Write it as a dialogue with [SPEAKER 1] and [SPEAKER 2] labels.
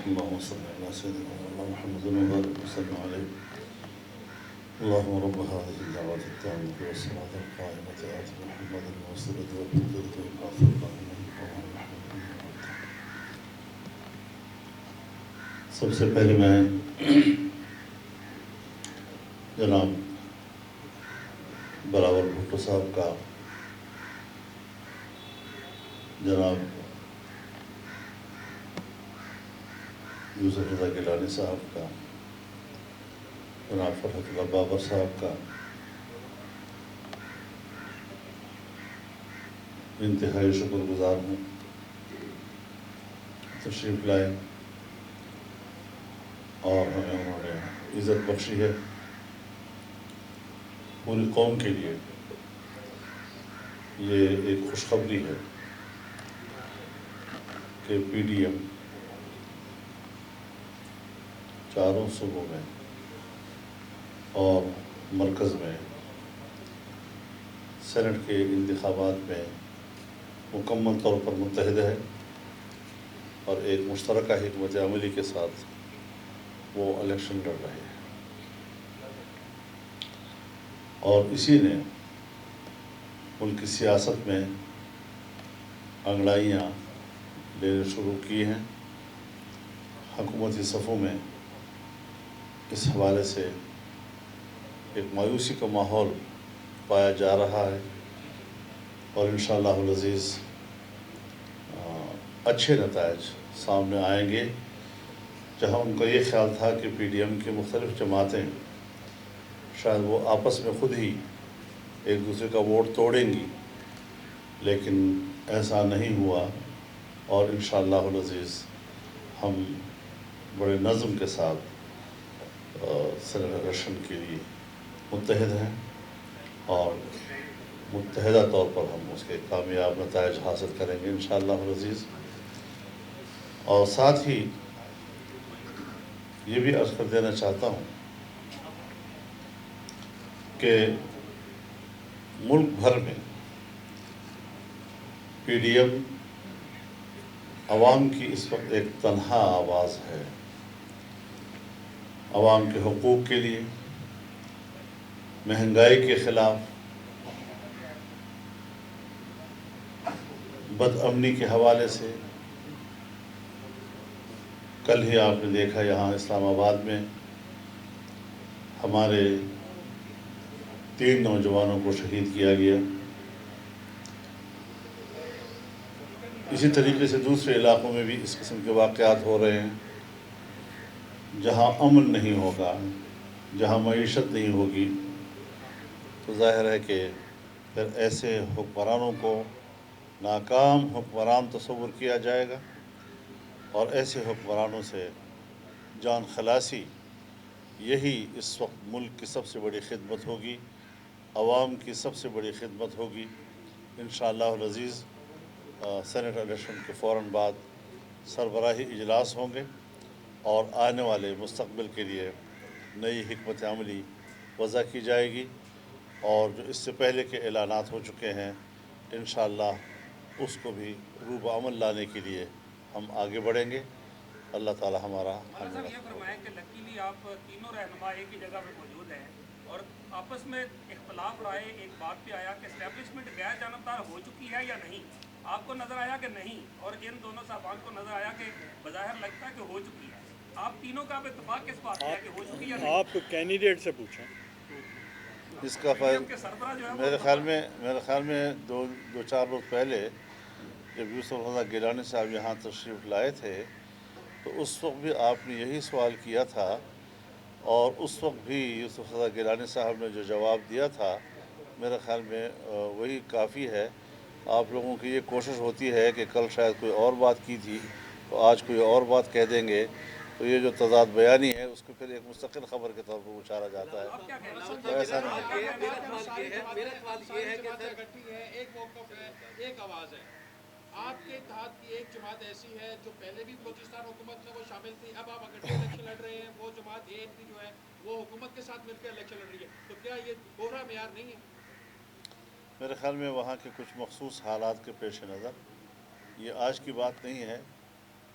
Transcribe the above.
[SPEAKER 1] اللهم صل على سيدنا محمد وبارك وسلم عليه اللهم رب هذه الدعوة التامة والصلاة القائمة آت محمدا الوسيلة والفضيلة والبعث القائم اللهم محمد. سب سے پہلے میں جناب بلاول بھٹو صاحب کا، جناب یوسف رضا گیلانی صاحب کا، جناب فرحت اللہ بابر صاحب کا انتہائی شکر گزار ہوں، تشریف لائے اور ہمیں انہوں نے عزت بخشی ہے پوری قوم کے لیے۔ یہ ایک خوشخبری ہے کہ پی ڈی ایم چاروں صوبوں میں اور مرکز میں سینٹ کے انتخابات میں مکمل طور پر متحد ہے اور ایک مشترکہ حکمت عملی کے ساتھ وہ الیکشن لڑ رہے ہیں، اور اسی نے ملک کی سیاست میں انگڑائیاں لینے شروع کی ہیں۔ حکومتی صفوں میں اس حوالے سے ایک مایوسی کا ماحول پایا جا رہا ہے، اور انشاءاللہ العزیز اچھے نتائج سامنے آئیں گے۔ جہاں ان کا یہ خیال تھا کہ پی ڈی ایم کی مختلف جماعتیں شاید وہ آپس میں خود ہی ایک دوسرے کا ووٹ توڑیں گی، لیکن ایسا نہیں ہوا، اور انشاءاللہ العزیز ہم بڑے نظم کے ساتھ سینٹ الیکشن کے لیے متحد ہیں، اور متحدہ طور پر ہم اس کے کامیاب نتائج حاصل کریں گے انشاءاللہ العزیز۔ اور ساتھ ہی یہ بھی عرض کر دینا چاہتا ہوں کہ ملک بھر میں پی ڈی ایم عوام کی اس وقت ایک تنہا آواز ہے، عوام کے حقوق کے لیے، مہنگائی کے خلاف، بد امنی کے حوالے سے۔ کل ہی آپ نے دیکھا یہاں اسلام آباد میں ہمارے 3 نوجوانوں کو شہید کیا گیا۔ اسی طریقے سے دوسرے علاقوں میں بھی اس قسم کے واقعات ہو رہے ہیں۔ جہاں امن نہیں ہوگا، جہاں معیشت نہیں ہوگی، تو ظاہر ہے کہ پھر ایسے حکمرانوں کو ناکام حکمران تصور کیا جائے گا، اور ایسے حکمرانوں سے جان خلاصی یہی اس وقت ملک کی سب سے بڑی خدمت ہوگی، عوام کی سب سے بڑی خدمت ہوگی۔ انشاءاللہ العزیز سینٹ الیکشن کے فوراً بعد سربراہی اجلاس ہوں گے، اور آنے والے مستقبل کے لیے نئی حکمت عملی وضع کی جائے گی، اور جو اس سے پہلے کے اعلانات ہو چکے ہیں انشاءاللہ اس کو بھی روح عمل لانے کے لیے ہم آگے بڑھیں گے۔ اللہ تعالی ہمارا
[SPEAKER 2] مولانا صاحب یہ فرمائیں کہ لکیلی آپ تینوں رہنما ایک ہی جگہ پہ موجود ہیں، اور آپس میں اختلاف رائے ایک بات پہ آیا کہ اسٹیبلشمنٹ غیر جانبدار ہو چکی ہے یا نہیں؟ آپ کو نظر آیا کہ نہیں، اور ان دونوں صاحبان کو نظر آیا کہ بظاہر لگتا ہے کہ ہو چکی ہے۔ آپ تینوں کا اب اتفاق کس بات پہ ہے کہ ہو چکی ہے یا نہیں؟
[SPEAKER 3] آپ کینڈیڈیٹ سے پوچھیں۔
[SPEAKER 1] اس کا میرے خیال میں 2-4 روز پہلے جب یوسف رضا گیلانی صاحب یہاں تشریف لائے تھے تو اس وقت بھی آپ نے یہی سوال کیا تھا، اور اس وقت بھی یوسف رضا گیلانی صاحب نے جو جواب دیا تھا میرے خیال میں وہی کافی ہے۔ آپ لوگوں کی یہ کوشش ہوتی ہے کہ کل شاید کوئی اور بات کی تھی تو آج کوئی اور بات کہہ دیں گے، تو یہ جو تضاد بیانی ہے اس کو پھر ایک مستقل خبر کے طور پر اچارا جاتا ہے، تو ایسا نہیں۔
[SPEAKER 4] میرا سوال یہ ہے کہ اکٹھی ہے، ایک موقف ہے، ایک آواز ہے۔ آپ کے اتحاد کی ایک جماعت ایسی ہے جو پہلے بھی بلوچستان حکومت میں وہ شامل تھی، اب آپ اکٹھے الیکشن لڑ رہے ہیں، وہ جماعت ایک بھی جو ہے وہ حکومت کے ساتھ مل کے الیکشن لڑ رہی ہے، تو کیا یہ دوہرا معیار نہیں ہے؟
[SPEAKER 1] میرے خیال میں وہاں کے کچھ مخصوص حالات کے پیش نظر یہ آج کی بات نہیں ہے،